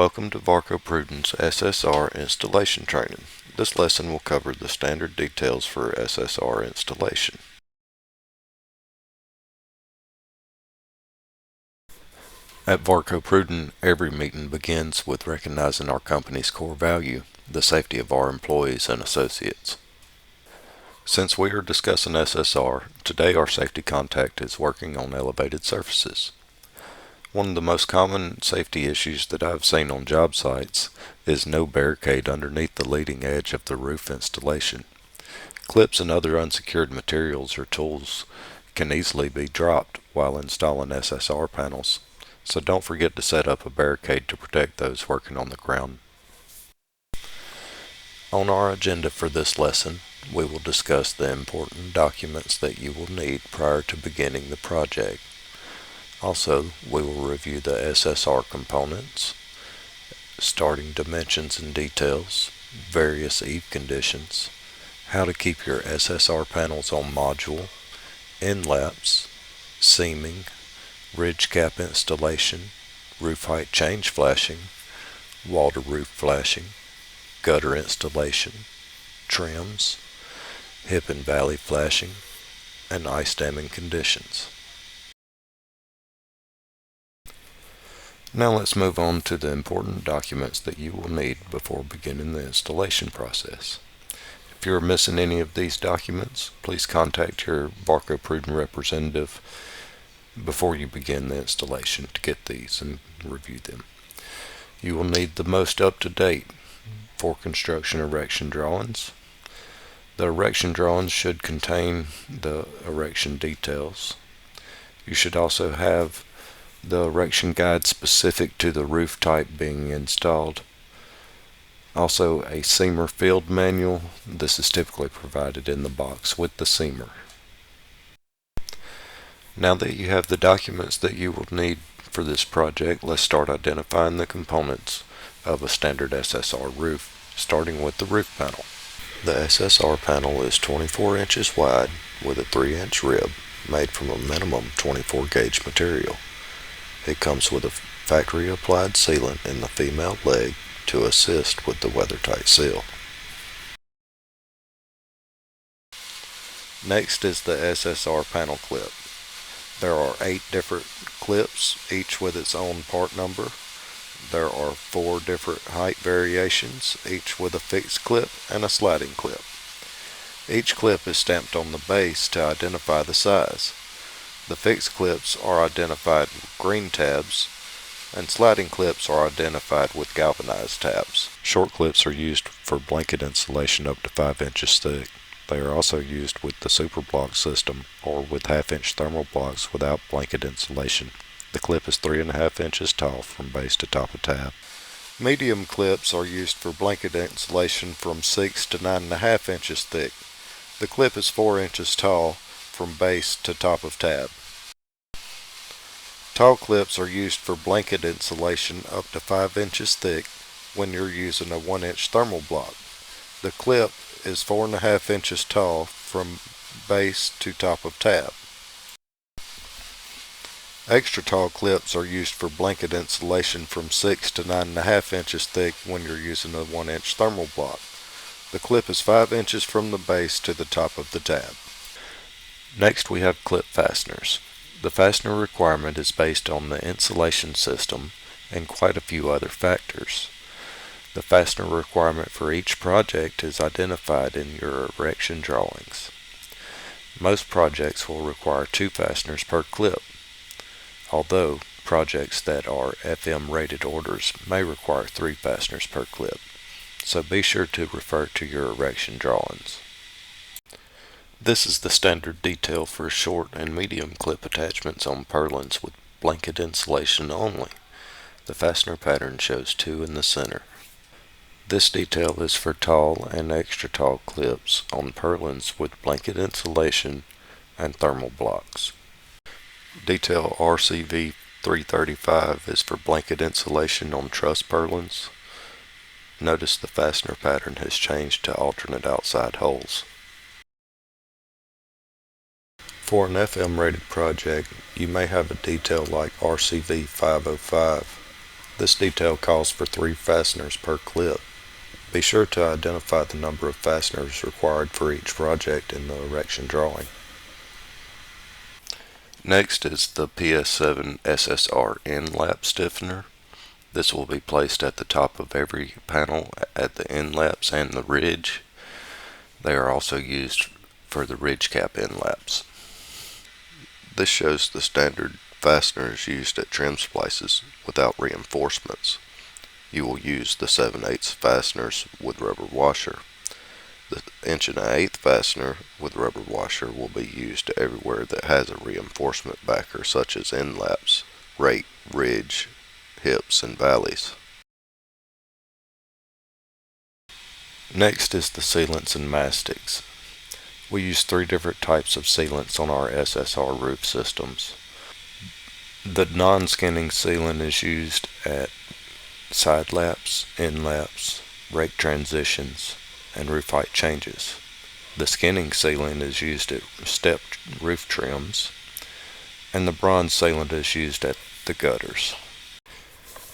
Welcome to Varco Pruden's SSR installation training. This lesson will cover the standard details for SSR installation. At Varco Pruden, every meeting begins with recognizing our company's core value, the safety of our employees and associates. Since we are discussing SSR, today our safety contact is working on elevated surfaces. One of the most common safety issues that I've seen on job sites is no barricade underneath the leading edge of the roof installation. Clips and other unsecured materials or tools can easily be dropped while installing SSR panels, so don't forget to set up a barricade to protect those working on the ground. On our agenda for this lesson, we will discuss the important documents that you will need prior to beginning the project. Also, we will review the SSR components, starting dimensions and details, various EVE conditions, how to keep your SSR panels on module, end-laps, seaming, ridge cap installation, roof height change flashing, wall-to-roof flashing, gutter installation, trims, hip and valley flashing, and ice damming conditions. Now let's move on to the important documents that you will need before beginning the installation process. If you are missing any of these documents, please contact your Varco Pruden representative before you begin the installation to get these and review them. You will need the most up-to-date for construction erection drawings. The erection drawings should contain the erection details. You should also have the erection guide specific to the roof type being installed. Also a seamer field manual. This is typically provided in the box with the seamer. Now that you have the documents that you will need for this project, let's start identifying the components of a standard SSR roof, starting with the roof panel. The SSR panel is 24 inches wide with a 3-inch rib made from a minimum 24 gauge material. It comes with a factory applied sealant in the female leg to assist with the weather-tight seal. Next is the SSR panel clip. There are 8 different clips, each with its own part number. There are 4 different height variations, each with a fixed clip and a sliding clip. Each clip is stamped on the base to identify the size. The fixed clips are identified with green tabs, and sliding clips are identified with galvanized tabs. Short clips are used for blanket insulation up to 5 inches thick. They are also used with the super block system or with 1/2-inch thermal blocks without blanket insulation. The clip is 3.5 inches tall from base to top of tab. Medium clips are used for blanket insulation from 6 to 9.5 inches thick. The clip is 4 inches tall from base to top of tab. Tall clips are used for blanket insulation up to 5 inches thick when you're using a 1-inch thermal block. The clip is 4.5 inches tall from base to top of tab. Extra tall clips are used for blanket insulation from 6 to 9.5 inches thick when you're using a 1-inch thermal block. The clip is 5 inches from the base to the top of the tab. Next we have clip fasteners. The fastener requirement is based on the insulation system and quite a few other factors. The fastener requirement for each project is identified in your erection drawings. Most projects will require 2 fasteners per clip, although projects that are FM rated orders may require 3 fasteners per clip, so be sure to refer to your erection drawings. This is the standard detail for short and medium clip attachments on purlins with blanket insulation only. The fastener pattern shows 2 in the center. This detail is for tall and extra tall clips on purlins with blanket insulation and thermal blocks. Detail RCV 335 is for blanket insulation on truss purlins. Notice the fastener pattern has changed to alternate outside holes. For an FM rated project, you may have a detail like RCV 505. This detail calls for 3 fasteners per clip. Be sure to identify the number of fasteners required for each project in the erection drawing. Next is the PS7 SSR end lap stiffener. This will be placed at the top of every panel at the end laps and the ridge. They are also used for the ridge cap end laps. This shows the standard fasteners used at trim splices without reinforcements. You will use the 7/8 fasteners with rubber washer. The 1 1/8 fastener with rubber washer will be used everywhere that has a reinforcement backer, such as end laps, rake, ridge, hips, and valleys. Next is the sealants and mastics. We use 3 different types of sealants on our SSR roof systems. The non-skinning sealant is used at side laps, end laps, rake transitions, and roof height changes. The skinning sealant is used at step roof trims, and the bronze sealant is used at the gutters.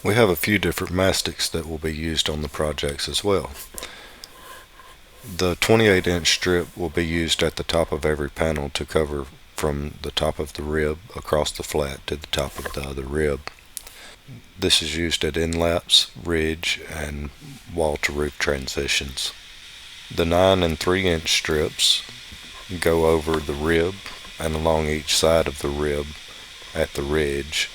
We have a few different mastics that will be used on the projects as well. The 28-inch strip will be used at the top of every panel to cover from the top of the rib across the flat to the top of the other rib. This is used at end laps, ridge, and wall to roof transitions. The 9 and 3-inch strips go over the rib and along each side of the rib at the ridge,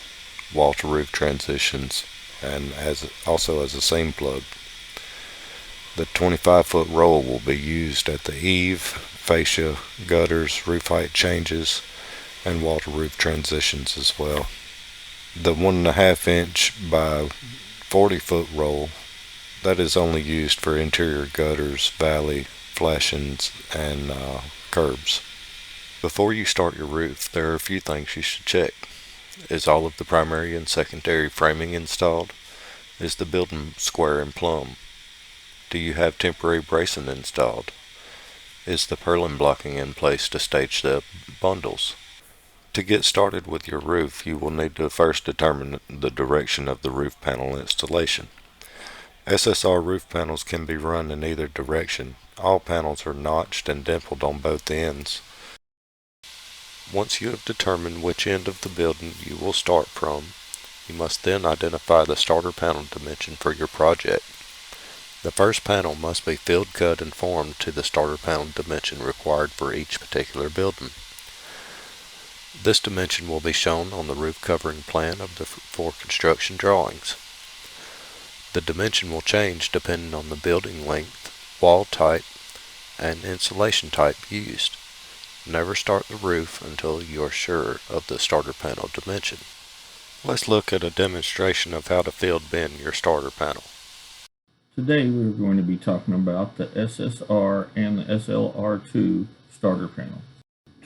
wall to roof transitions, and also as a seam plug. The 25-foot roll will be used at the eave, fascia, gutters, roof height changes, and wall to roof transitions as well. The 1.5-inch by 40-foot roll, that is only used for interior gutters, valley, flashings, and curbs. Before you start your roof, there are a few things you should check. Is all of the primary and secondary framing installed? Is the building square and plumb? Do you have temporary bracing installed? Is the purlin blocking in place to stage the bundles? To get started with your roof, you will need to first determine the direction of the roof panel installation. SSR roof panels can be run in either direction. All panels are notched and dimpled on both ends. Once you have determined which end of the building you will start from, you must then identify the starter panel dimension for your project. The first panel must be field cut and formed to the starter panel dimension required for each particular building. This dimension will be shown on the roof covering plan of the 4 construction drawings. The dimension will change depending on the building length, wall type, and insulation type used. Never start the roof until you are sure of the starter panel dimension. Let's look at a demonstration of how to field bend your starter panel. Today we're going to be talking about the SSR and the SLR2 starter panel.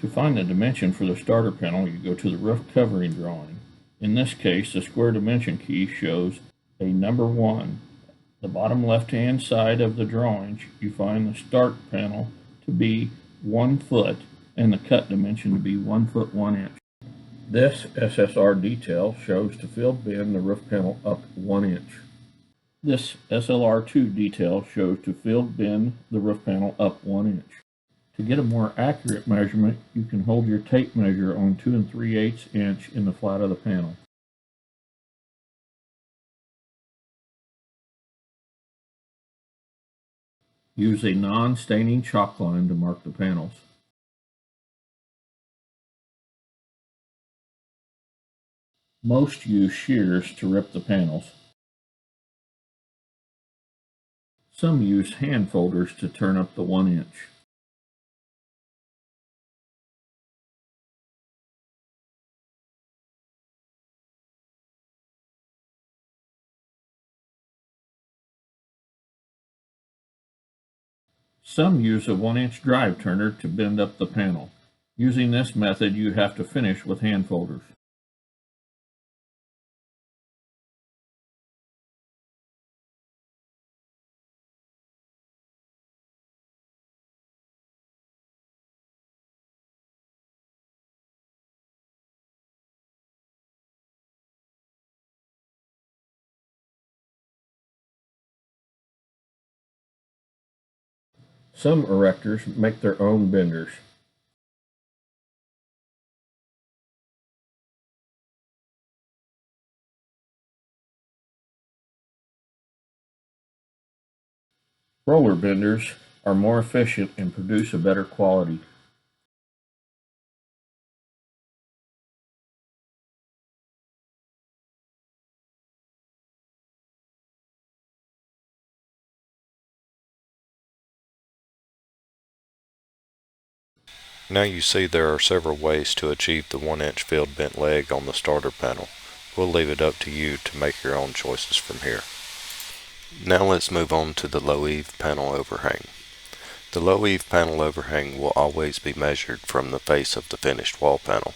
To find the dimension for the starter panel, you go to the roof covering drawing. In this case, the square dimension key shows a number 1. The bottom left-hand side of the drawing, you find the start panel to be 1 foot and the cut dimension to be 1 foot 1 inch. This SSR detail shows to field bend the roof panel up 1 inch. This SLR2 detail shows to field bend the roof panel up 1 inch. To get a more accurate measurement, you can hold your tape measure on 2 3/8 inch in the flat of the panel. Use a non-staining chalk line to mark the panels. Most use shears to rip the panels. Some use hand folders to turn up the 1 inch. Some use a 1 inch drive turner to bend up the panel. Using this method, you have to finish with hand folders. Some erectors make their own benders. Roller benders are more efficient and produce a better quality. Now you see there are several ways to achieve the 1-inch field bent leg on the starter panel. We'll leave it up to you to make your own choices from here. Now let's move on to the low eave panel overhang. The low eave panel overhang will always be measured from the face of the finished wall panel.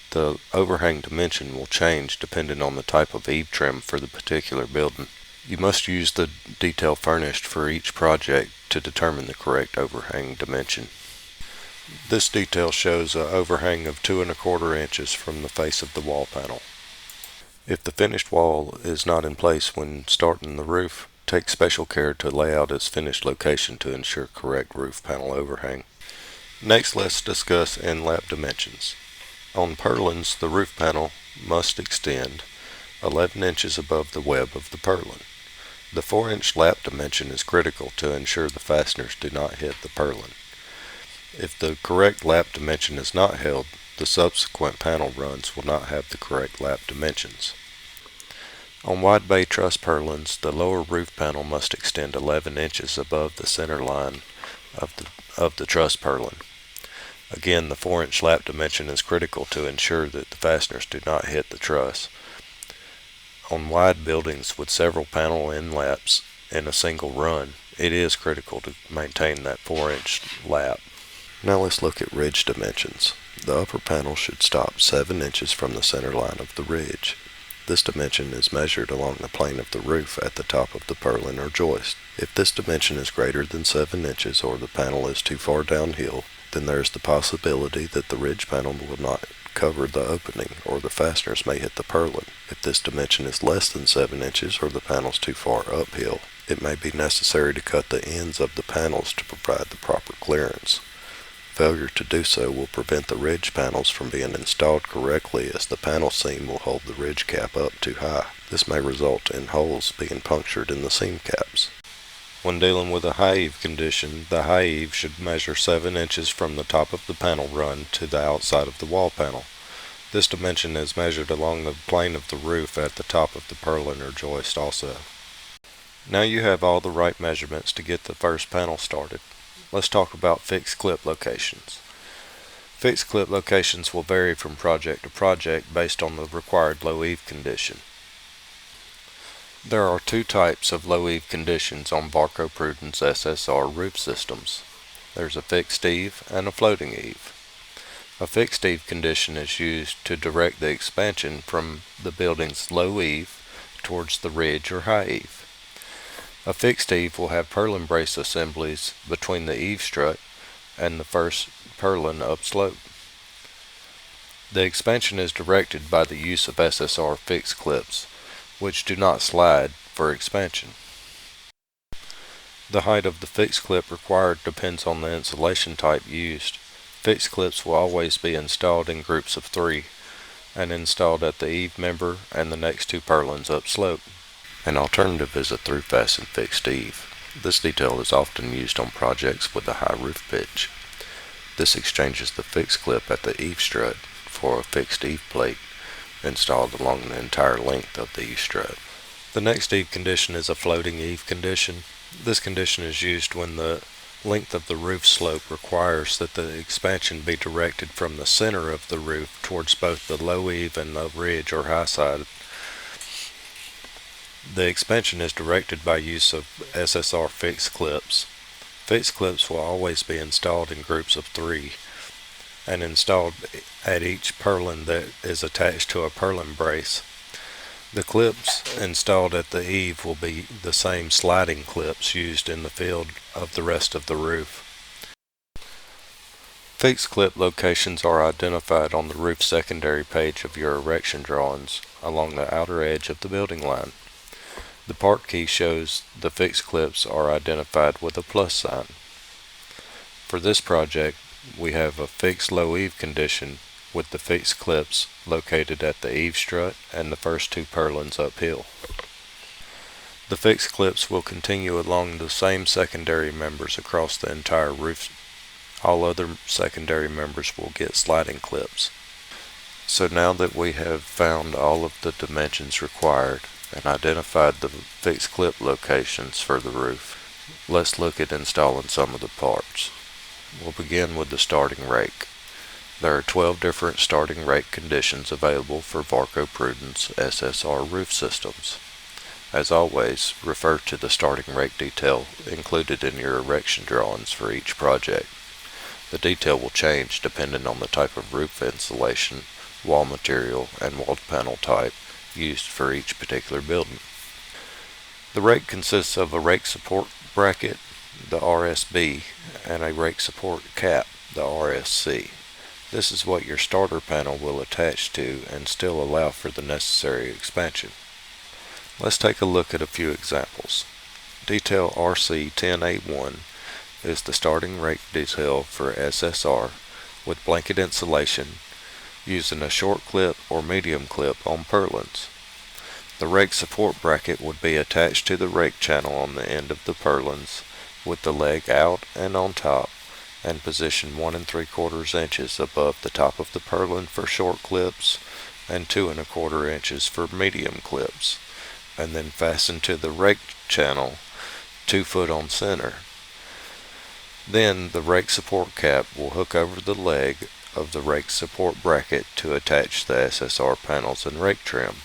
The overhang dimension will change depending on the type of eave trim for the particular building. You must use the detail furnished for each project to determine the correct overhang dimension. This detail shows an overhang of 2 1/4 inches from the face of the wall panel. If the finished wall is not in place when starting the roof, take special care to lay out its finished location to ensure correct roof panel overhang. Next, let's discuss in-lap dimensions. On purlins, the roof panel must extend 11 inches above the web of the purlin. The 4-inch lap dimension is critical to ensure the fasteners do not hit the purlin. If the correct lap dimension is not held, the subsequent panel runs will not have the correct lap dimensions. On wide bay truss purlins, the lower roof panel must extend 11 inches above the center line of the truss purlin. Again, the 4-inch lap dimension is critical to ensure that the fasteners do not hit the truss. On wide buildings with several panel in-laps in a single run, it is critical to maintain that 4-inch lap. Now let's look at ridge dimensions. The upper panel should stop 7 inches from the center line of the ridge. This dimension is measured along the plane of the roof at the top of the purlin or joist. If this dimension is greater than 7 inches or the panel is too far downhill, then there is the possibility that the ridge panel will not cover the opening or the fasteners may hit the purlin. If this dimension is less than 7 inches or the panel is too far uphill, it may be necessary to cut the ends of the panels to provide the proper clearance. Failure to do so will prevent the ridge panels from being installed correctly, as the panel seam will hold the ridge cap up too high. This may result in holes being punctured in the seam caps. When dealing with a high eave condition, the high eave should measure 7 inches from the top of the panel run to the outside of the wall panel. This dimension is measured along the plane of the roof at the top of the purlin or joist also. Now you have all the right measurements to get the first panel started. Let's talk about fixed clip locations. Fixed clip locations will vary from project to project based on the required low eave condition. There are 2 types of low eave conditions on Varco Pruden's SSR roof systems. There's a fixed eave and a floating eave. A fixed eave condition is used to direct the expansion from the building's low eave towards the ridge or high eave. A fixed eave will have purlin brace assemblies between the eave strut and the first purlin upslope. The expansion is directed by the use of SSR fixed clips, which do not slide for expansion. The height of the fixed clip required depends on the insulation type used. Fixed clips will always be installed in groups of 3 and installed at the eave member and the next 2 purlins upslope. An alternative is a through-fastened fixed eave. This detail is often used on projects with a high roof pitch. This exchanges the fixed clip at the eave strut for a fixed eave plate installed along the entire length of the eave strut. The next eave condition is a floating eave condition. This condition is used when the length of the roof slope requires that the expansion be directed from the center of the roof towards both the low eave and the ridge or high side. The expansion is directed by use of SSR fixed clips. Fixed clips will always be installed in groups of 3 and installed at each purlin that is attached to a purlin brace. The clips installed at the eave will be the same sliding clips used in the field of the rest of the roof. Fixed clip locations are identified on the roof secondary page of your erection drawings along the outer edge of the building line. The part key shows the fixed clips are identified with a plus sign. For this project, we have a fixed low eave condition with the fixed clips located at the eave strut and the first two purlins uphill. The fixed clips will continue along the same secondary members across the entire roof. All other secondary members will get sliding clips. So now that we have found all of the dimensions required and identified the fixed clip locations for the roof, let's look at installing some of the parts. We'll begin with the starting rake. There are 12 different starting rake conditions available for Varco Pruden's SSR roof systems. As always, refer to the starting rake detail included in your erection drawings for each project. The detail will change depending on the type of roof insulation, wall material, and wall panel type used for each particular building. The rake consists of a rake support bracket, the RSB, and a rake support cap, the RSC. This is what your starter panel will attach to and still allow for the necessary expansion. Let's take a look at a few examples. Detail RC10A1 is the starting rake detail for SSR with blanket insulation using a short clip or medium clip on purlins. The rake support bracket would be attached to the rake channel on the end of the purlins with the leg out and on top and positioned 1 3/4 inches above the top of the purlin for short clips and 2 1/4 inches for medium clips, and then fastened to the rake channel 2 foot on center. Then the rake support cap will hook over the leg of the rake support bracket to attach the SSR panels and rake trim.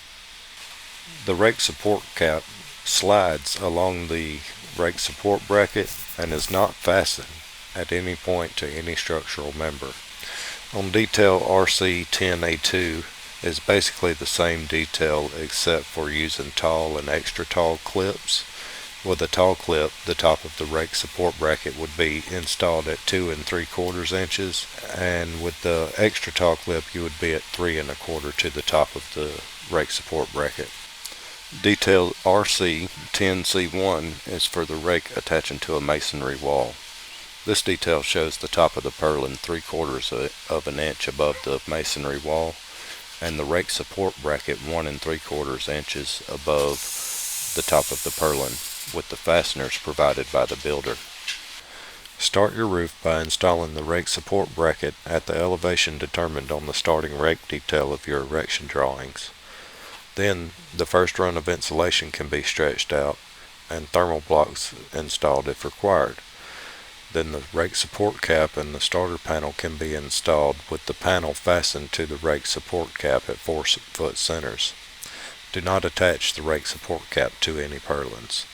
The rake support cap slides along the rake support bracket and is not fastened at any point to any structural member. On detail RC10A2 is basically the same detail except for using tall and extra tall clips. With a tall clip, the top of the rake support bracket would be installed at 2 3/4 inches, and with the extra tall clip you would be at 3 1/4 to the top of the rake support bracket. Detail RC10C1 is for the rake attaching to a masonry wall. This detail shows the top of the purlin 3/4 of an inch above the masonry wall and the rake support bracket 1 3/4 inches above the top of the purlin with the fasteners provided by the builder. Start your roof by installing the rake support bracket at the elevation determined on the starting rake detail of your erection drawings. Then the first run of insulation can be stretched out and thermal blocks installed if required. Then the rake support cap and the starter panel can be installed with the panel fastened to the rake support cap at 4 foot centers. Do not attach the rake support cap to any purlins.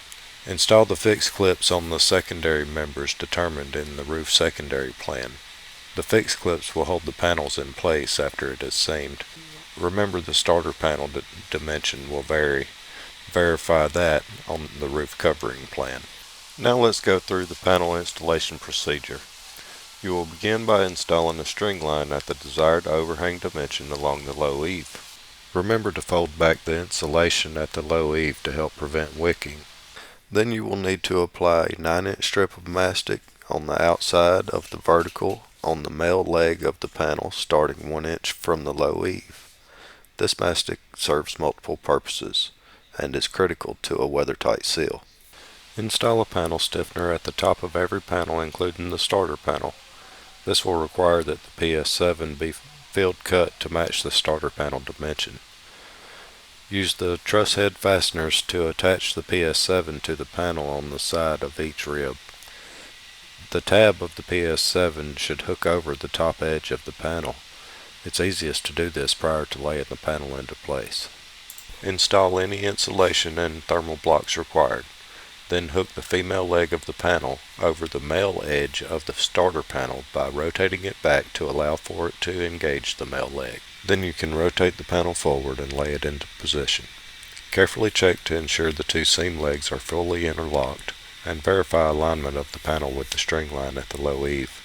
Install the fixed clips on the secondary members determined in the roof secondary plan. The fixed clips will hold the panels in place after it is seamed. Remember the starter panel dimension will vary. Verify that on the roof covering plan. Now let's go through the panel installation procedure. You will begin by installing a string line at the desired overhang dimension along the low eave. Remember to fold back the insulation at the low eave to help prevent wicking. Then you will need to apply a 9-inch strip of mastic on the outside of the vertical on the male leg of the panel starting 1 inch from the low eave. This mastic serves multiple purposes and is critical to a weather-tight seal. Install a panel stiffener at the top of every panel including the starter panel. This will require that the PS7 be field cut to match the starter panel dimension. Use the truss head fasteners to attach the PS7 to the panel on the side of each rib. The tab of the PS7 should hook over the top edge of the panel. It's easiest to do this prior to laying the panel into place. Install any insulation and thermal blocks required. Then hook the female leg of the panel over the male edge of the starter panel by rotating it back to allow for it to engage the male leg. Then you can rotate the panel forward and lay it into position. Carefully check to ensure the two seam legs are fully interlocked and verify alignment of the panel with the string line at the low eave.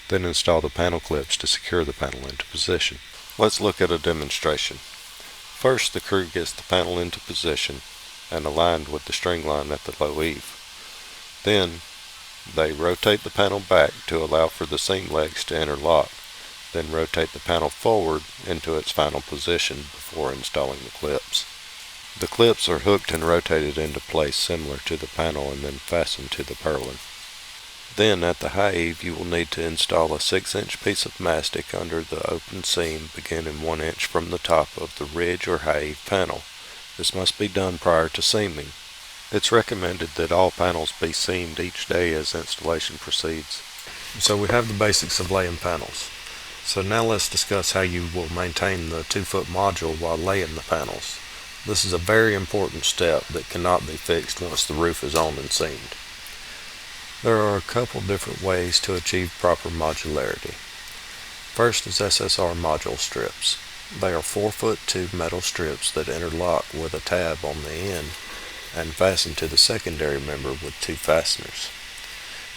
Then install the panel clips to secure the panel into position. Let's look at a demonstration. First, the crew gets the panel into position and aligned with the string line at the low eave. Then, They rotate the panel back to allow for the seam legs to interlock, then rotate the panel forward into its final position before installing the clips. The clips are hooked and rotated into place similar to the panel and then fastened to the purlin. Then at the high eave you will need to install a 6-inch piece of mastic under the open seam beginning 1 inch from the top of the ridge or high eave panel. This must be done prior to seaming. It's recommended that all panels be seamed each day as installation proceeds. So we have the basics of laying panels. So now let's discuss how you will maintain the 2-foot module while laying the panels. This is a very important step that cannot be fixed once the roof is on and seamed. There are a couple different ways to achieve proper modularity. First is SSR module strips. They are 4-foot tube metal strips that interlock with a tab on the end and fasten to the secondary member with 2 fasteners.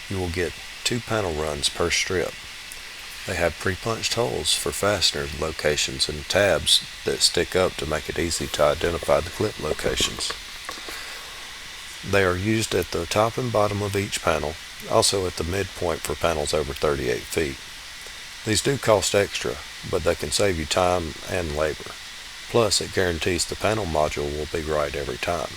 You will get 2 panel runs per strip. They have pre-punched holes for fastener locations and tabs that stick up to make it easy to identify the clip locations. They are used at the top and bottom of each panel, also at the midpoint for panels over 38 feet. These do cost extra, but they can save you time and labor. Plus, it guarantees the panel module will be right every time.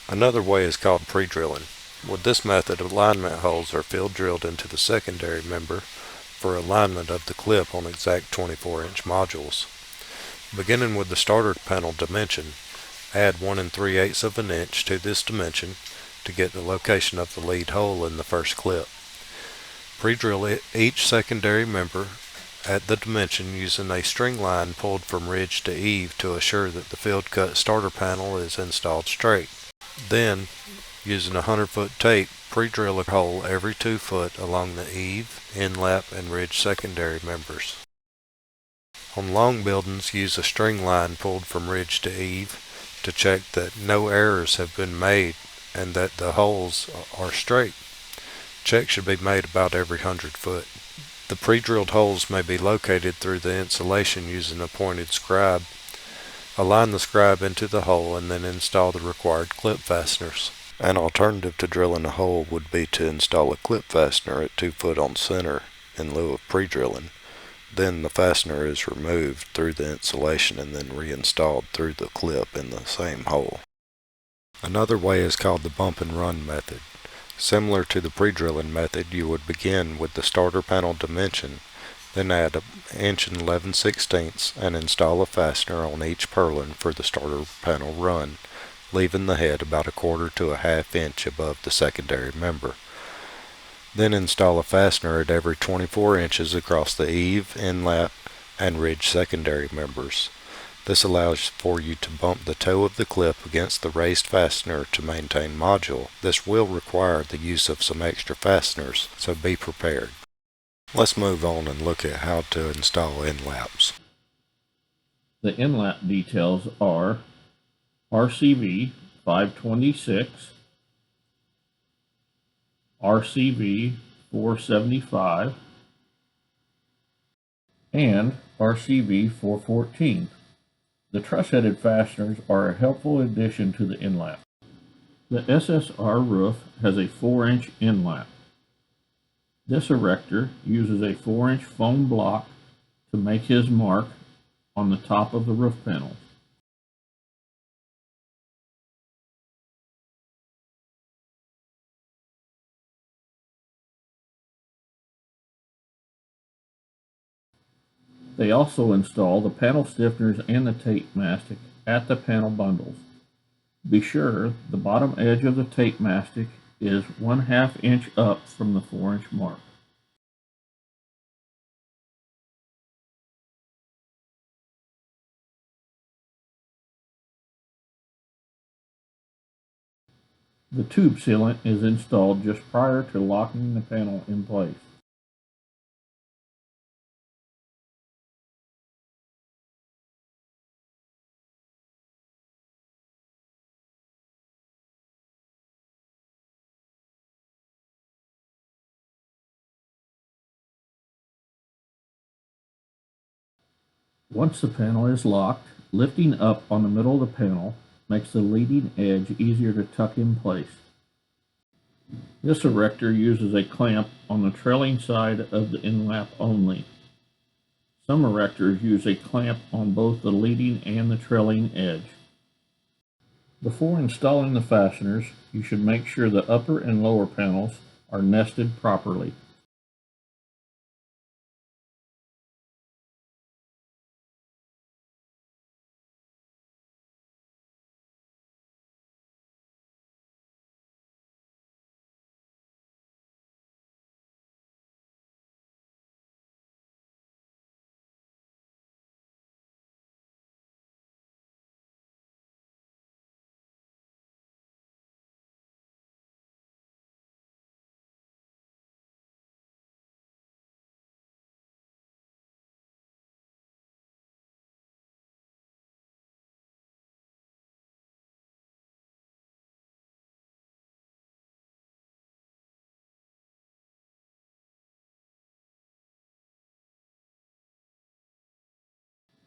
Another way is called pre-drilling. With this method, alignment holes are field drilled into the secondary member for alignment of the clip on exact 24-inch modules. Beginning with the starter panel dimension, add 1 3/8 of an inch to this dimension to get the location of the lead hole in the first clip. Pre-drill each secondary member at the dimension using a string line pulled from ridge to eave to assure that the field cut starter panel is installed straight. Then, using 100-foot tape, pre-drill a hole every 2 foot along the eave, inlap, and ridge secondary members. On long buildings, use a string line pulled from ridge to eave to check that no errors have been made and that the holes are straight. Checks should be made about every 100 foot. The pre-drilled holes may be located through the insulation using a pointed scribe. Align the scribe into the hole and then install the required clip fasteners. An alternative to drilling a hole would be to install a clip fastener at 2 foot on center in lieu of pre-drilling. Then the fastener is removed through the insulation and then reinstalled through the clip in the same hole. Another way is called the bump and run method. Similar to the pre-drilling method, you would begin with the starter panel dimension, then add 1 11/16 inches and install a fastener on each purlin for the starter panel run, leaving the head about 1/4 to 1/2 inch above the secondary member. Then install a fastener at every 24 inches across the eave, inlap, and ridge secondary members. This allows for you to bump the toe of the clip against the raised fastener to maintain module. This will require the use of some extra fasteners, so be prepared. Let's move on and look at how to install inlaps. The inlap details are RCV 526, RCV 475, and RCV 414. The truss-headed fasteners are a helpful addition to the inlap. The SSR roof has a 4-inch inlap. This erector uses a 4-inch foam block to make his mark on the top of the roof panel. They also install the panel stiffeners and the tape mastic at the panel bundles. Be sure the bottom edge of the tape mastic is 1/2 inch up from the 4-inch mark. The tube sealant is installed just prior to locking the panel in place. Once the panel is locked, lifting up on the middle of the panel makes the leading edge easier to tuck in place. This erector uses a clamp on the trailing side of the inlap only. Some erectors use a clamp on both the leading and the trailing edge. Before installing the fasteners, you should make sure the upper and lower panels are nested properly.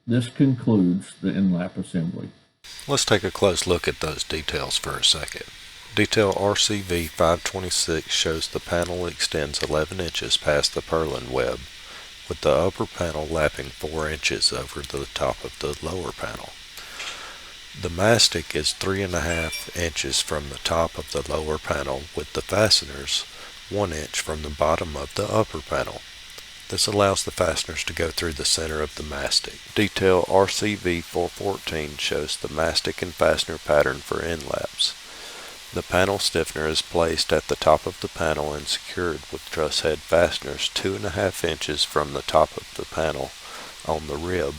This concludes the inlap assembly. Let's take a close look at those details for a second. Detail RCV 526 shows the panel extends 11 inches past the purlin web, with the upper panel lapping 4 inches over the top of the lower panel. The mastic is 3.5 inches from the top of the lower panel, with the fasteners 1 inch from the bottom of the upper panel. This allows the fasteners to go through the center of the mastic. Detail RCV 414 shows the mastic and fastener pattern for inlaps. The panel stiffener is placed at the top of the panel and secured with truss head fasteners 2.5 inches from the top of the panel on the rib,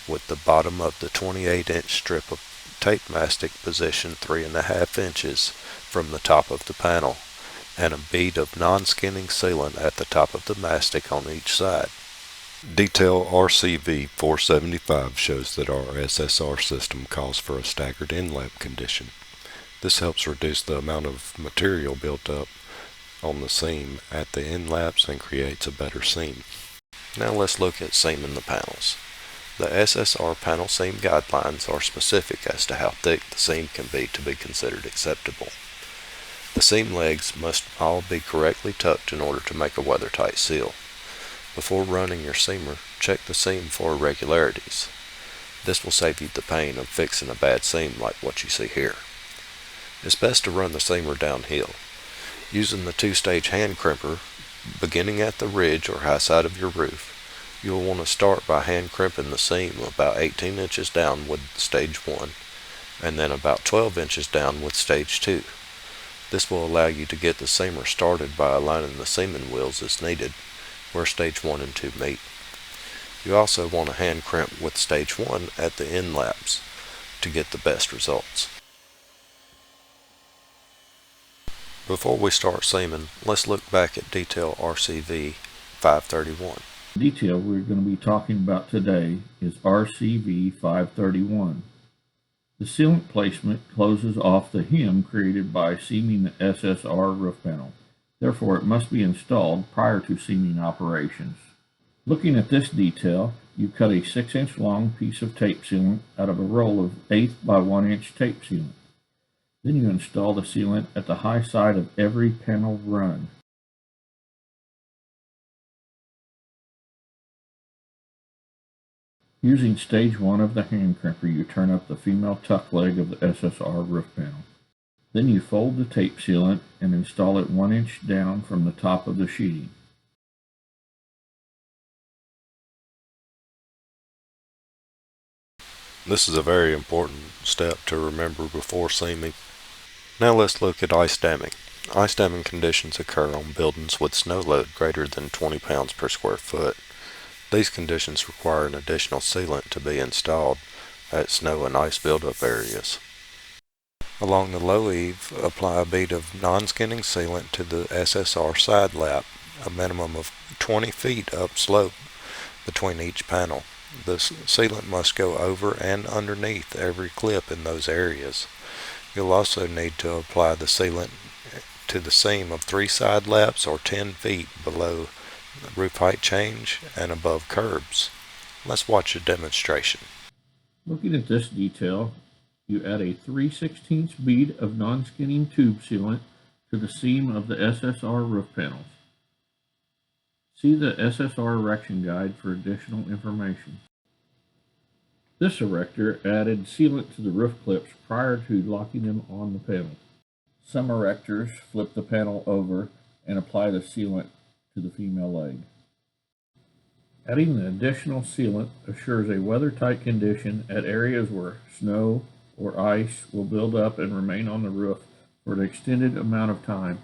with the bottom of the 28-inch strip of tape mastic positioned 3.5 inches from the top of the panel, and a bead of non-skinning sealant at the top of the mastic on each side. Detail RCV 475 shows that our SSR system calls for a staggered inlap condition. This helps reduce the amount of material built up on the seam at the inlaps and creates a better seam. Now let's look at seaming the panels. The SSR panel seam guidelines are specific as to how thick the seam can be to be considered acceptable. The seam legs must all be correctly tucked in order to make a weather-tight seal. Before running your seamer, check the seam for irregularities. This will save you the pain of fixing a bad seam like what you see here. It's best to run the seamer downhill. Using the two-stage hand crimper, beginning at the ridge or high side of your roof, you will want to start by hand crimping the seam about 18 inches down with stage 1, and then about 12 inches down with stage 2. This will allow you to get the seamer started by aligning the seaming wheels as needed, where stage 1 and 2 meet. You also want to hand crimp with stage 1 at the inlaps to get the best results. Before we start seaming, let's look back at detail RCV 531. The detail we're going to be talking about today is RCV 531. The sealant placement closes off the hem created by seaming the SSR roof panel. Therefore, it must be installed prior to seaming operations. Looking at this detail, you cut a 6-inch long piece of tape sealant out of a roll of 1/8 by 1 inch tape sealant. Then you install the sealant at the high side of every panel run. Using stage 1 of the hand crimper, you turn up the female tuck leg of the SSR roof panel. Then you fold the tape sealant and install it 1 inch down from the top of the sheeting. This is a very important step to remember before seaming. Now let's look at ice damming. Ice damming conditions occur on buildings with snow load greater than 20 pounds per square foot. These conditions require an additional sealant to be installed at snow and ice buildup areas. Along the low eave, apply a bead of non-skinning sealant to the SSR side lap, a minimum of 20 feet up slope between each panel. The sealant must go over and underneath every clip in those areas. You'll also need to apply the sealant to the seam of 3 side laps or 10 feet below roof height change and above curbs. Let's watch a demonstration. Looking at this detail, you add a 3/16 bead of non-skinning tube sealant to the seam of the SSR roof panels. See the SSR erection guide for additional information. This erector added sealant to the roof clips prior to locking them on the panel. Some erectors flip the panel over and apply the sealant to the female leg. Adding the additional sealant assures a weather-tight condition at areas where snow or ice will build up and remain on the roof for an extended amount of time.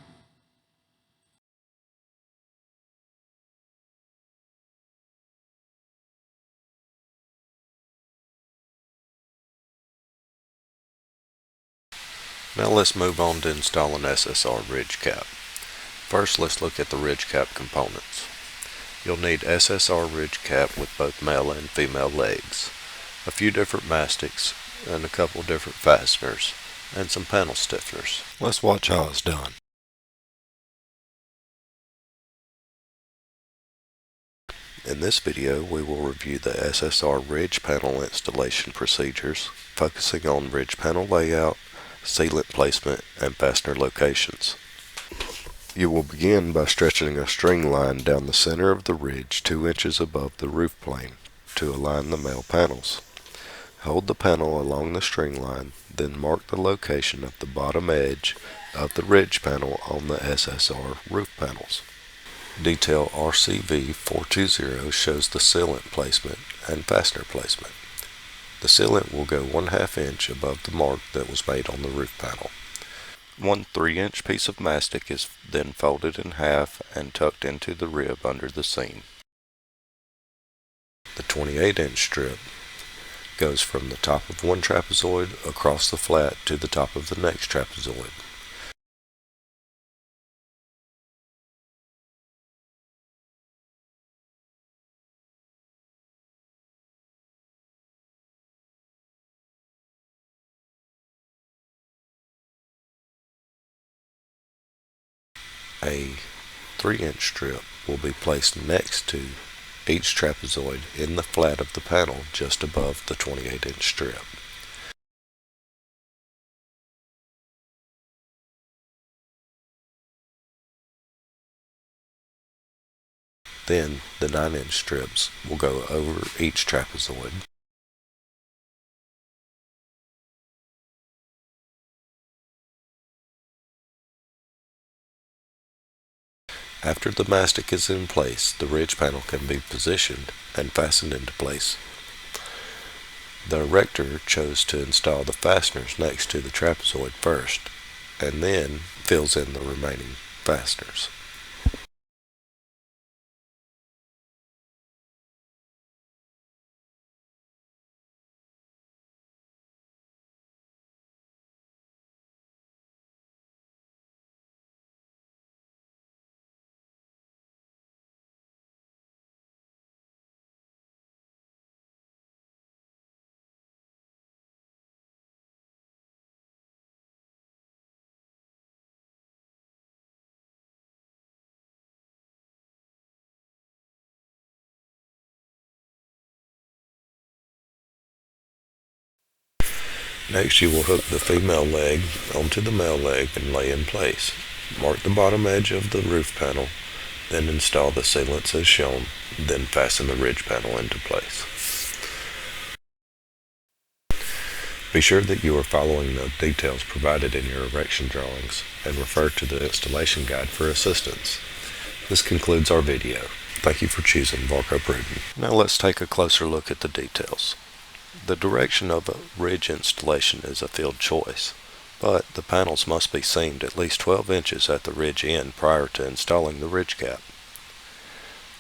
Now let's move on to install an SSR ridge cap. First, let's look at the ridge cap components. You'll need SSR ridge cap with both male and female legs, a few different mastics, and a couple different fasteners, and some panel stiffeners. Let's watch how it's done. In this video, we will review the SSR ridge panel installation procedures, focusing on ridge panel layout, sealant placement, and fastener locations. You will begin by stretching a string line down the center of the ridge 2 inches above the roof plane to align the male panels. Hold the panel along the string line, then mark the location of the bottom edge of the ridge panel on the SSR roof panels. Detail RCV 420 shows the sealant placement and fastener placement. The sealant will go 1/2 inch above the mark that was made on the roof panel. One 3-inch piece of mastic is then folded in half and tucked into the rib under the seam. The 28-inch strip goes from the top of one trapezoid across the flat to the top of the next trapezoid. A 3-inch strip will be placed next to each trapezoid in the flat of the panel just above the 28-inch strip. Then the 9-inch strips will go over each trapezoid. After the mastic is in place, the ridge panel can be positioned and fastened into place. The erector chose to install the fasteners next to the trapezoid first, and then fills in the remaining fasteners. Next, you will hook the female leg onto the male leg and lay in place. Mark the bottom edge of the roof panel, then install the sealants as shown, then fasten the ridge panel into place. Be sure that you are following the details provided in your erection drawings and refer to the installation guide for assistance. This concludes our video. Thank you for choosing Varco Pruden. Now let's take a closer look at the details. The direction of a ridge installation is a field choice, but the panels must be seamed at least 12 inches at the ridge end prior to installing the ridge cap.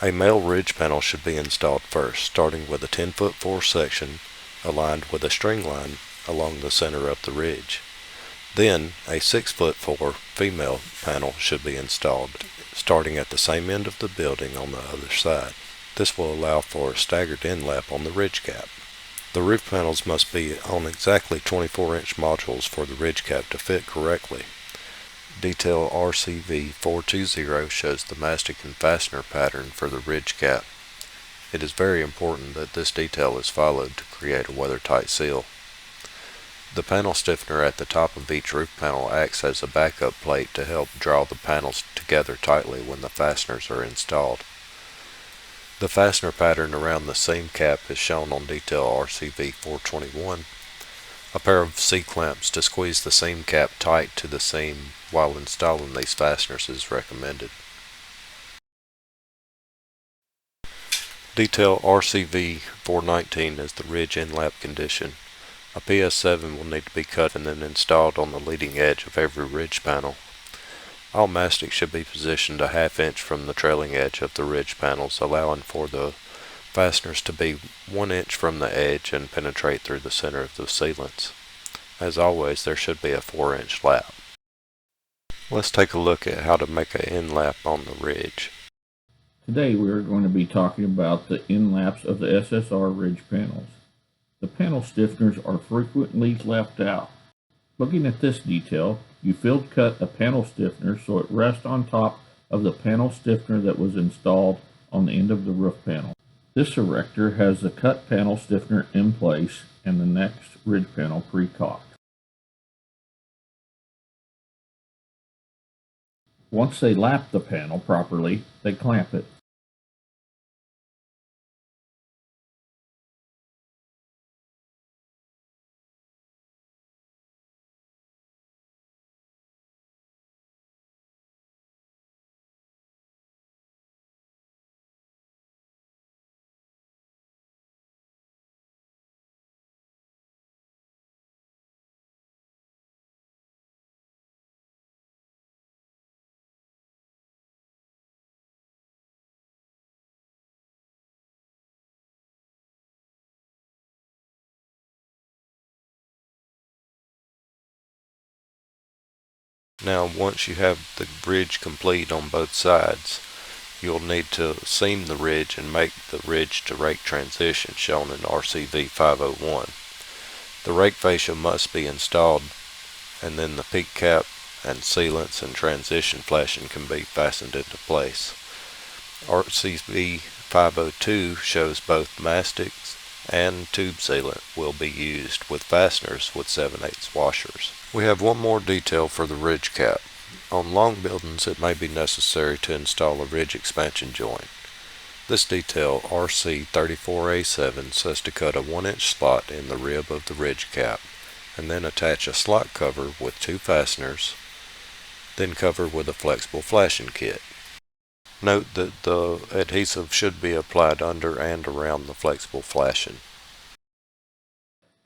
A male ridge panel should be installed first, starting with a 10-foot-4 section aligned with a string line along the center of the ridge. Then a 6-foot-4 female panel should be installed, starting at the same end of the building on the other side. This will allow for a staggered end lap on the ridge cap. The roof panels must be on exactly 24-inch modules for the ridge cap to fit correctly. Detail RCV 420 shows the mastic and fastener pattern for the ridge cap. It is very important that this detail is followed to create a weather-tight seal. The panel stiffener at the top of each roof panel acts as a backup plate to help draw the panels together tightly when the fasteners are installed. The fastener pattern around the seam cap is shown on detail RCV 421. A pair of C-clamps to squeeze the seam cap tight to the seam while installing these fasteners is recommended. Detail RCV 419 is the ridge in-lap condition. A PS7 will need to be cut and then installed on the leading edge of every ridge panel. All mastic should be positioned a ½ inch from the trailing edge of the ridge panels, allowing for the fasteners to be 1 inch from the edge and penetrate through the center of the sealants. As always, there should be a 4-inch lap. Let's take a look at how to make an in-lap on the ridge. Today we are going to be talking about the in-laps of the SSR ridge panels. The panel stiffeners are frequently left out. Looking at this detail, you field cut a panel stiffener so it rests on top of the panel stiffener that was installed on the end of the roof panel. This erector has the cut panel stiffener in place and the next ridge panel pre-caulked. Once they lap the panel properly, they clamp it. Now, once you have the ridge complete on both sides, you'll need to seam the ridge and make the ridge to rake transition shown in RCV 501. The rake fascia must be installed, and then the peak cap and sealants and transition flashing can be fastened into place. RCV 502 shows both mastics and tube sealant will be used with fasteners with 7/8 washers. We have one more detail for the ridge cap. On long buildings it may be necessary to install a ridge expansion joint. This detail, RC 34A7, says to cut a 1-inch slot in the rib of the ridge cap and then attach a slot cover with 2 fasteners, then cover with a flexible flashing kit. Note that the adhesive should be applied under and around the flexible flashing.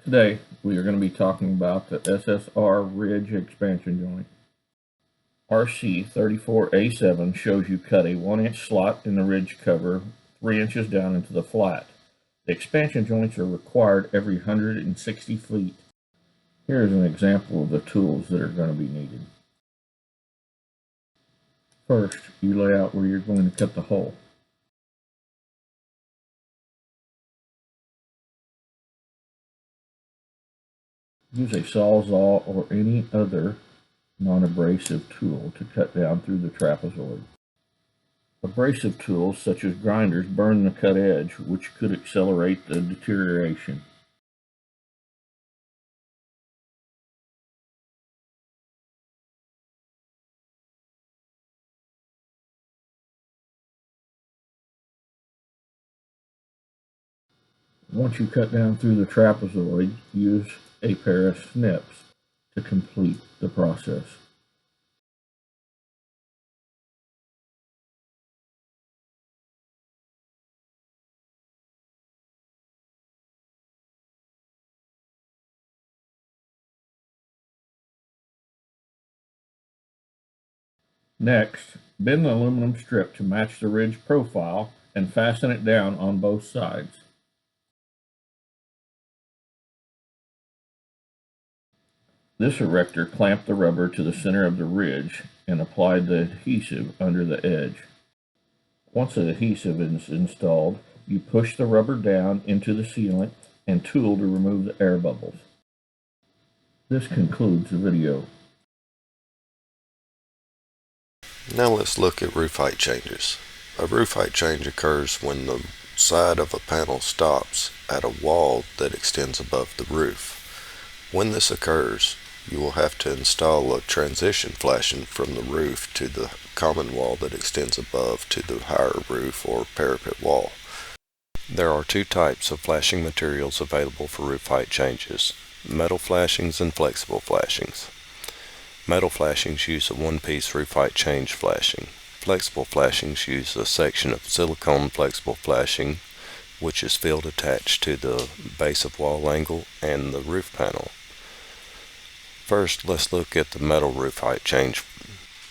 Today we are going to be talking about the SSR ridge expansion joint. RC 34A7 shows you cut a 1-inch slot in the ridge cover 3 inches down into the flat. The expansion joints are required every 160 feet. Here is an example of the tools that are going to be needed. First, you lay out where you're going to cut the hole. Use a sawzall or any other non-abrasive tool to cut down through the trapezoid. Abrasive tools such as grinders burn the cut edge, which could accelerate the deterioration. Once you cut down through the trapezoid, use a pair of snips to complete the process. Next, bend the aluminum strip to match the ridge profile and fasten it down on both sides. This erector clamped the rubber to the center of the ridge and applied the adhesive under the edge. Once the adhesive is installed, you push the rubber down into the sealant and tool to remove the air bubbles. This concludes the video. Now let's look at roof height changes. A roof height change occurs when the side of a panel stops at a wall that extends above the roof. When this occurs, you will have to install a transition flashing from the roof to the common wall that extends above to the higher roof or parapet wall. There are two types of flashing materials available for roof height changes: metal flashings and flexible flashings. Metal flashings use a one-piece roof height change flashing. Flexible flashings use a section of silicone flexible flashing, which is field attached to the base of wall angle and the roof panel. First, let's look at the metal roof height change.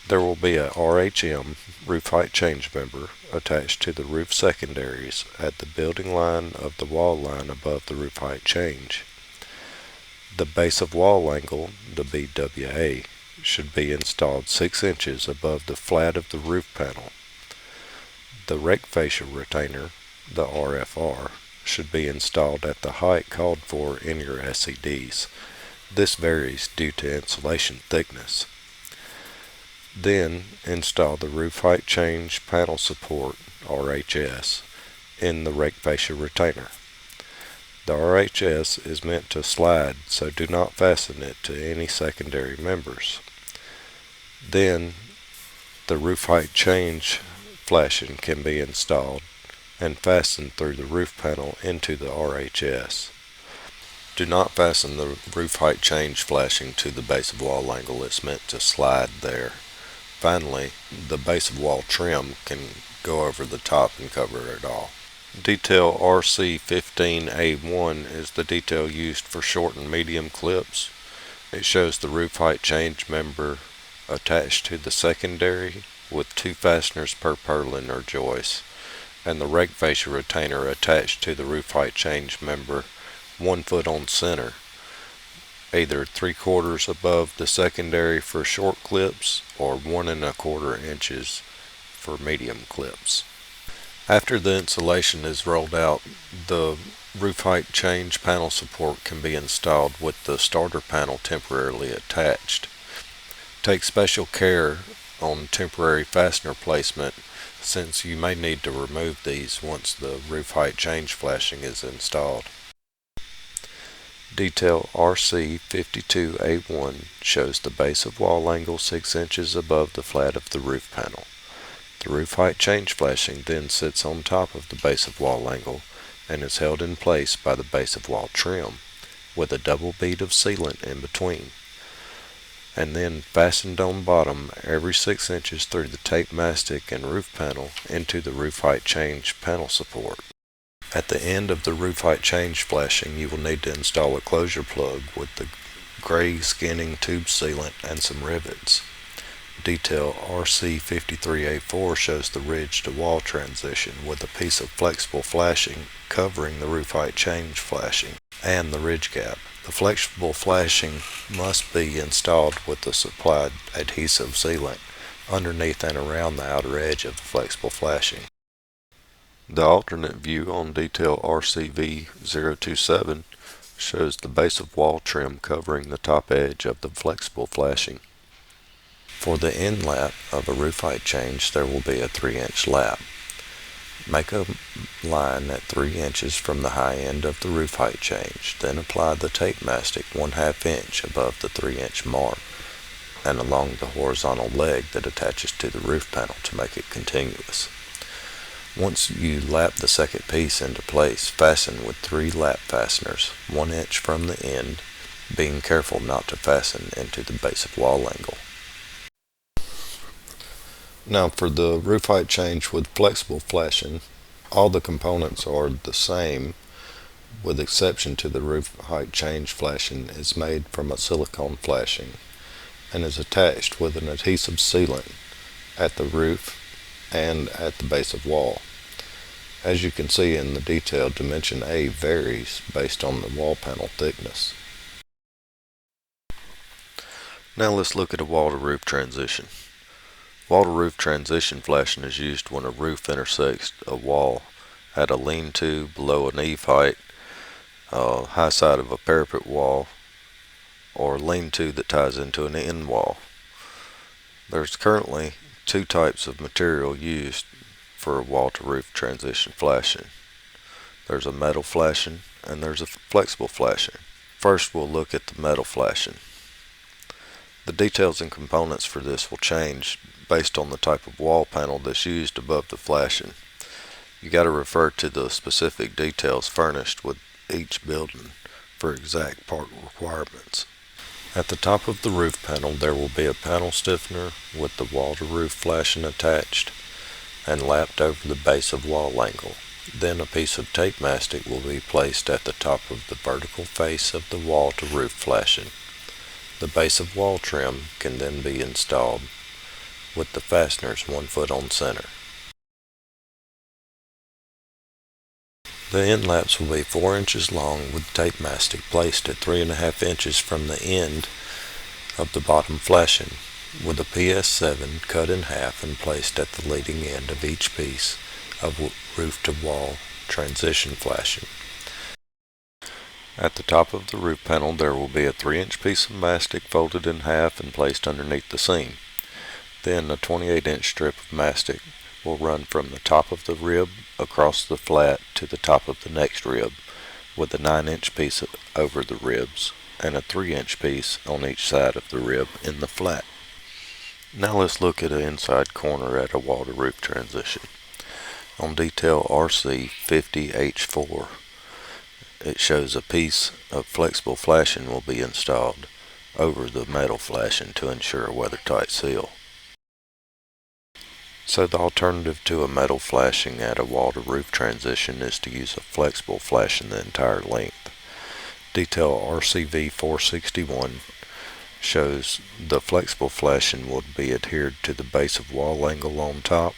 There will be a RHM, roof height change member, attached to the roof secondaries at the building line of the wall line above the roof height change. The base of wall angle, the BWA, should be installed 6 inches above the flat of the roof panel. The rake fascia retainer, the RFR, should be installed at the height called for in your SEDs. This varies due to insulation thickness. Then install the roof height change panel support, RHS, in the rake fascia retainer. The RHS is meant to slide, so do not fasten it to any secondary members. Then the roof height change flashing can be installed and fastened through the roof panel into the RHS. Do not fasten the roof height change flashing to the base of wall angle. It's meant to slide there. Finally, the base of wall trim can go over the top and cover it all. Detail RC15A1 is the detail used for short and medium clips. It shows the roof height change member attached to the secondary with 2 fasteners per purlin or joist, and the rake fascia retainer attached to the roof height change member 1 foot on center, either 3/4 above the secondary for short clips or 1 1/4 inches for medium clips. After the insulation is rolled out, the roof height change panel support can be installed with the starter panel temporarily attached. Take special care on temporary fastener placement, since you may need to remove these once the roof height change flashing is installed. Detail RC52A1 shows the base of wall angle 6 inches above the flat of the roof panel. The roof height change flashing then sits on top of the base of wall angle and is held in place by the base of wall trim with a double bead of sealant in between, and then fastened on bottom every 6 inches through the tape mastic and roof panel into the roof height change panel support. At the end of the roof height change flashing, you will need to install a closure plug with the gray skinning tube sealant and some rivets. Detail RC53A4 shows the ridge to wall transition with a piece of flexible flashing covering the roof height change flashing and the ridge gap. The flexible flashing must be installed with the supplied adhesive sealant underneath and around the outer edge of the flexible flashing. The alternate view on detail RCV027 shows the base of wall trim covering the top edge of the flexible flashing. For the end lap of a roof height change, there will be a 3-inch lap. Make a line at 3 inches from the high end of the roof height change, then apply the tape mastic 1/2 inch above the 3-inch mark and along the horizontal leg that attaches to the roof panel to make it continuous. Once you lap the second piece into place, fasten with 3 lap fasteners, 1 inch from the end, being careful not to fasten into the base of wall angle. Now for the roof height change with flexible flashing, all the components are the same, with exception to the roof height change flashing is made from a silicone flashing and is attached with an adhesive sealant at the roof and at the base of wall. As you can see in the detail, dimension A varies based on the wall panel thickness. Now let's look at a wall-to-roof transition. Wall-to-roof transition flashing is used when a roof intersects a wall at a lean-to, below an eave height, high side of a parapet wall, or lean-to that ties into an end wall. There's currently 2 types of material used for a wall-to-roof transition flashing. There's a metal flashing and there's a flexible flashing. First, we'll look at the metal flashing. The details and components for this will change based on the type of wall panel that's used above the flashing. You got to refer to the specific details furnished with each building for exact part requirements. At the top of the roof panel, there will be a panel stiffener with the wall-to-roof flashing attached and lapped over the base of wall angle. Then a piece of tape mastic will be placed at the top of the vertical face of the wall-to-roof flashing. The base of wall trim can then be installed with the fasteners 1 foot on center. The end laps will be 4 inches long with tape mastic placed at 3.5 inches from the end of the bottom flashing, with a PS7 cut in half and placed at the leading end of each piece of roof-to-wall transition flashing. At the top of the roof panel, there will be a 3-inch piece of mastic folded in half and placed underneath the seam. Then a 28-inch strip of mastic will run from the top of the rib across the flat to the top of the next rib, with a 9-inch piece over the ribs and a 3-inch piece on each side of the rib in the flat. Now let's look at an inside corner at a wall-to-roof transition. On detail RC 50H4, it shows a piece of flexible flashing will be installed over the metal flashing to ensure a weathertight seal. So the alternative to a metal flashing at a wall-to-roof transition is to use a flexible flashing the entire length. Detail RCV 461 shows the flexible flashing will be adhered to the base of wall angle on top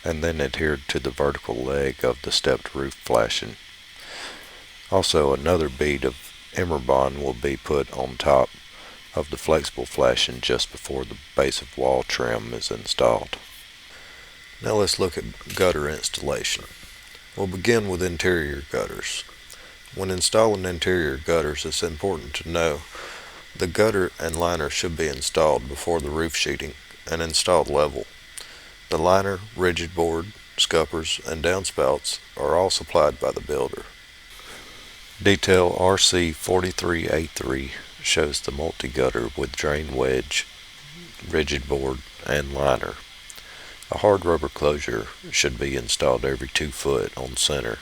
and then adhered to the vertical leg of the stepped roof flashing. Also, another bead of Bond will be put on top of the flexible flashing just before the base of wall trim is installed. Now let's look at gutter installation. We'll begin with interior gutters. When installing interior gutters, it's important to know the gutter and liner should be installed before the roof sheeting and installed level. The liner, rigid board, scuppers, and downspouts are all supplied by the builder. Detail RC 43A3 shows the multi-gutter with drain wedge, rigid board, and liner. A hard rubber closure should be installed every 2 foot on center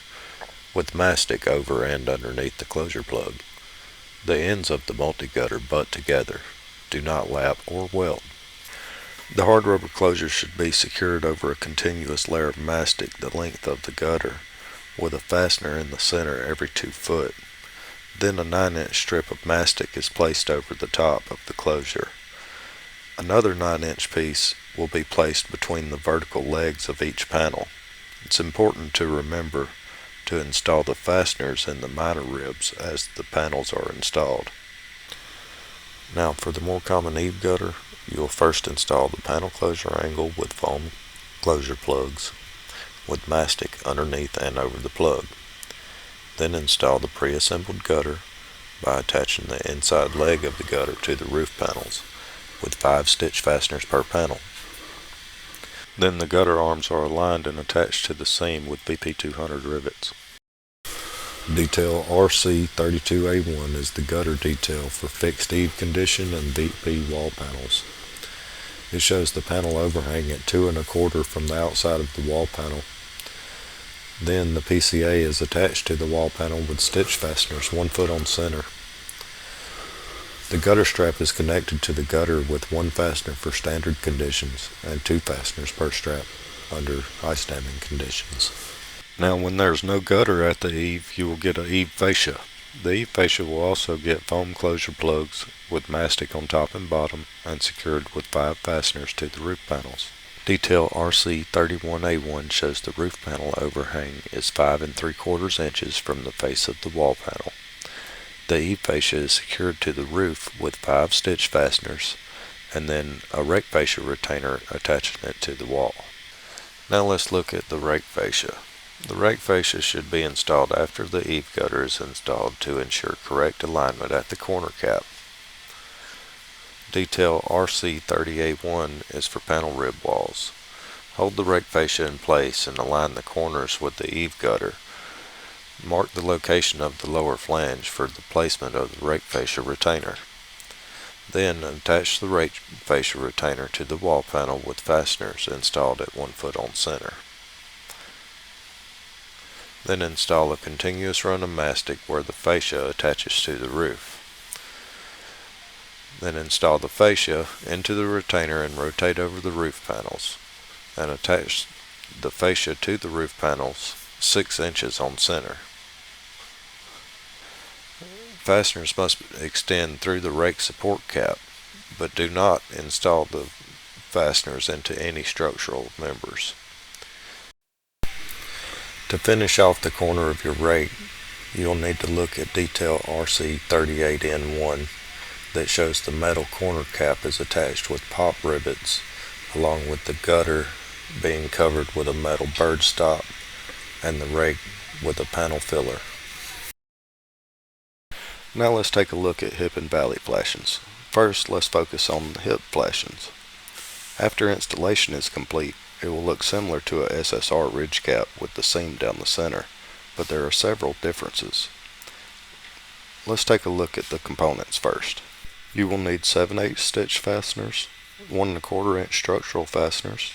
with mastic over and underneath the closure plug. The ends of the multi-gutter butt together. Do not lap or weld. The hard rubber closure should be secured over a continuous layer of mastic the length of the gutter with a fastener in the center every 2 foot. Then a 9-inch strip of mastic is placed over the top of the closure. Another 9-inch piece will be placed between the vertical legs of each panel. It's important to remember to install the fasteners in the minor ribs as the panels are installed. Now for the more common eave gutter, you will first install the panel closure angle with foam closure plugs with mastic underneath and over the plug. Then install the pre-assembled gutter by attaching the inside leg of the gutter to the roof panels with 5 stitch fasteners per panel. Then the gutter arms are aligned and attached to the seam with VP200 rivets. Detail RC32A1 is the gutter detail for fixed eave condition and VP wall panels. It shows the panel overhang at 2 1/4 from the outside of the wall panel. Then the PCA is attached to the wall panel with stitch fasteners 1 foot on center. The gutter strap is connected to the gutter with 1 fastener for standard conditions and 2 fasteners per strap under ice damming conditions. Now when there's no gutter at the eave, you will get an eave fascia. The eave fascia will also get foam closure plugs with mastic on top and bottom and secured with 5 fasteners to the roof panels. Detail RC31A1 shows the roof panel overhang is 5 3/4 inches from the face of the wall panel. The eave fascia is secured to the roof with 5 stitch fasteners and then a rake fascia retainer attaching it to the wall. Now let's look at the rake fascia. The rake fascia should be installed after the eave gutter is installed to ensure correct alignment at the corner cap. Detail RC30A1 is for panel rib walls. Hold the rake fascia in place and align the corners with the eave gutter Mark the location of the lower flange for the placement of the rake fascia retainer. Then attach the rake fascia retainer to the wall panel with fasteners installed at 1 foot on center. Then install a continuous run of mastic where the fascia attaches to the roof. Then install the fascia into the retainer and rotate over the roof panels, and attach the fascia to the roof panels 6 inches on center. Fasteners must extend through the rake support cap, but do not install the fasteners into any structural members. To finish off the corner of your rake, you'll need to look at detail RC38N1 that shows the metal corner cap is attached with pop rivets, along with the gutter being covered with a metal bird stop and the rake with a panel filler. Now let's take a look at hip and valley flashings. First, let's focus on the hip flashings. After installation is complete, it will look similar to a SSR ridge cap with the seam down the center, but there are several differences. Let's take a look at the components first. You will need 7/8 stitch fasteners, 1 1/4 inch structural fasteners,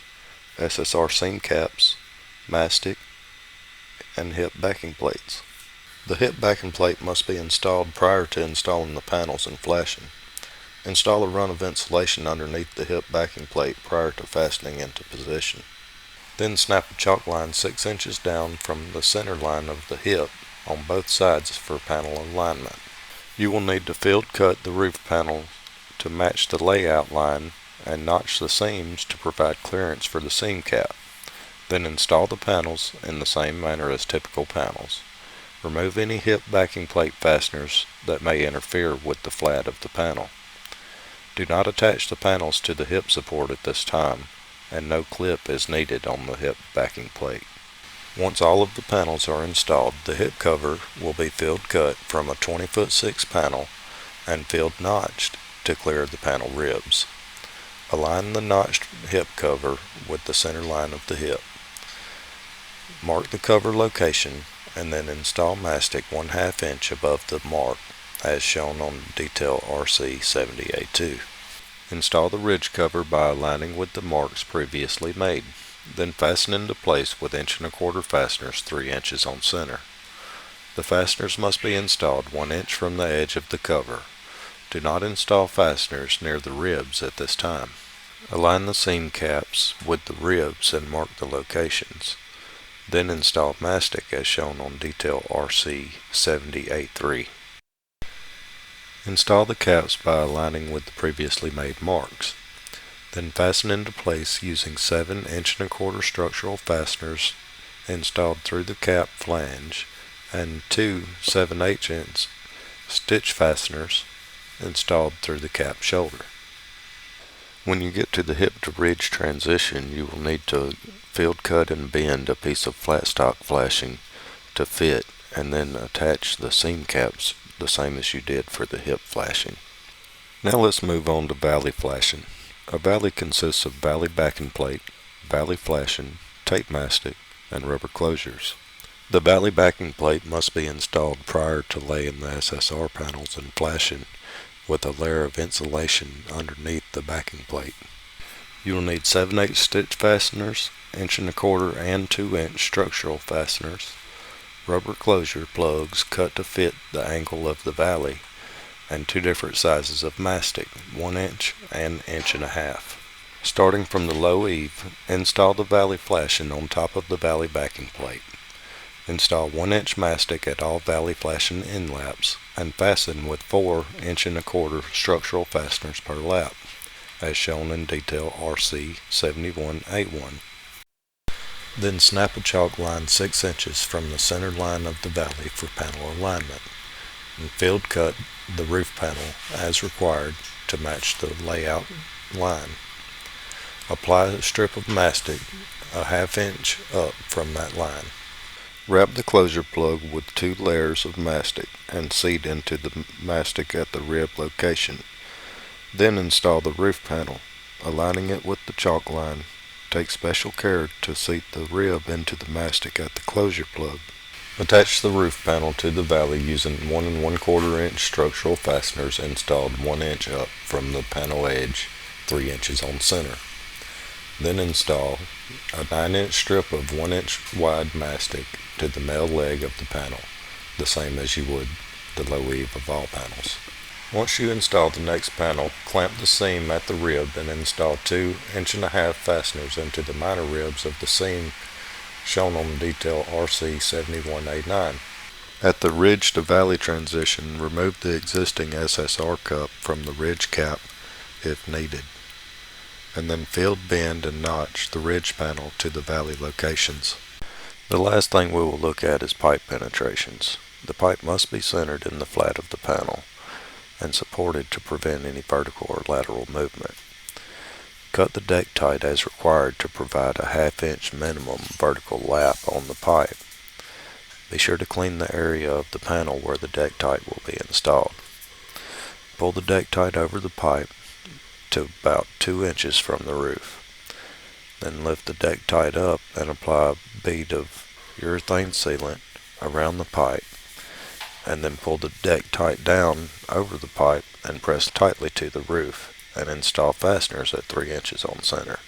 SSR seam caps, mastic, and hip backing plates. The hip backing plate must be installed prior to installing the panels and flashing. Install a run of insulation underneath the hip backing plate prior to fastening into position. Then snap a chalk line 6 inches down from the center line of the hip on both sides for panel alignment. You will need to field cut the roof panel to match the layout line and notch the seams to provide clearance for the seam cap. Then install the panels in the same manner as typical panels. Remove any hip backing plate fasteners that may interfere with the flat of the panel. Do not attach the panels to the hip support at this time, and no clip is needed on the hip backing plate. Once all of the panels are installed, the hip cover will be field cut from a 20-foot 6 panel and field notched to clear the panel ribs. Align the notched hip cover with the center line of the hip. Mark the cover location and then install mastic 1/2 inch above the mark as shown on detail RC70A2. Install the ridge cover by aligning with the marks previously made. Then fasten into place with 1 1/4 inch fasteners 3 inches on center. The fasteners must be installed 1 inch from the edge of the cover. Do not install fasteners near the ribs at this time. Align the seam caps with the ribs and mark the locations. Then install mastic as shown on detail RC70A3. Install the caps by aligning with the previously made marks. Then fasten into place using 7 1/4 inch structural fasteners installed through the cap flange and 2 7/8 inch stitch fasteners installed through the cap shoulder. When you get to the hip to ridge transition, you will need to field cut and bend a piece of flat stock flashing to fit, and then attach the seam caps the same as you did for the hip flashing. Now let's move on to valley flashing. A valley consists of valley backing plate, valley flashing, tape mastic, and rubber closures. The valley backing plate must be installed prior to laying the SSR panels and flashing with a layer of insulation underneath the backing plate. You will need 7/8 stitch fasteners, 1 1/4 inch and 2 inch structural fasteners, rubber closure plugs cut to fit the angle of the valley, and 2 different sizes of mastic, 1 inch and 1.5 inches. Starting from the low eave, install the valley flashing on top of the valley backing plate. Install 1 inch mastic at all valley flashing end laps and fasten with 4 1/4 inch structural fasteners per lap, as shown in detail RC71A1. Then snap a chalk line 6 inches from the center line of the valley for panel alignment, and field cut the roof panel as required to match the layout line. Apply a strip of mastic a 1/2 inch up from that line. Wrap the closure plug with 2 layers of mastic and seat into the mastic at the rib location. Then install the roof panel, aligning it with the chalk line. Take special care to seat the rib into the mastic at the closure plug. Attach the roof panel to the valley using 1 1/4 inch structural fasteners installed 1 inch up from the panel edge, 3 inches on center. Then install a 9-inch strip of 1 inch wide mastic to the male leg of the panel, the same as you would the low eave of all panels. Once you install the next panel, clamp the seam at the rib and install 2 1/2-inch fasteners into the minor ribs of the seam shown on detail RC 71A9. At the ridge to valley transition, remove the existing SSR cup from the ridge cap if needed, and then field bend and notch the ridge panel to the valley locations. The last thing we will look at is pipe penetrations. The pipe must be centered in the flat of the panel and supported to prevent any vertical or lateral movement. Cut the deck tight as required to provide a 1/2 inch minimum vertical lap on the pipe. Be sure to clean the area of the panel where the deck tight will be installed. Pull the deck tight over the pipe to about 2 inches from the roof. Then lift the deck tight up and apply a bead of urethane sealant around the pipe, and then pull the deck tight down over the pipe and press tightly to the roof and install fasteners at 3 inches on center.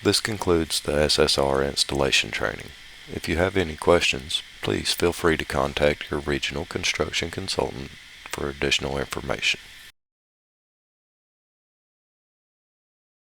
This concludes the SSR installation training. If you have any questions, please feel free to contact your regional construction consultant for additional information.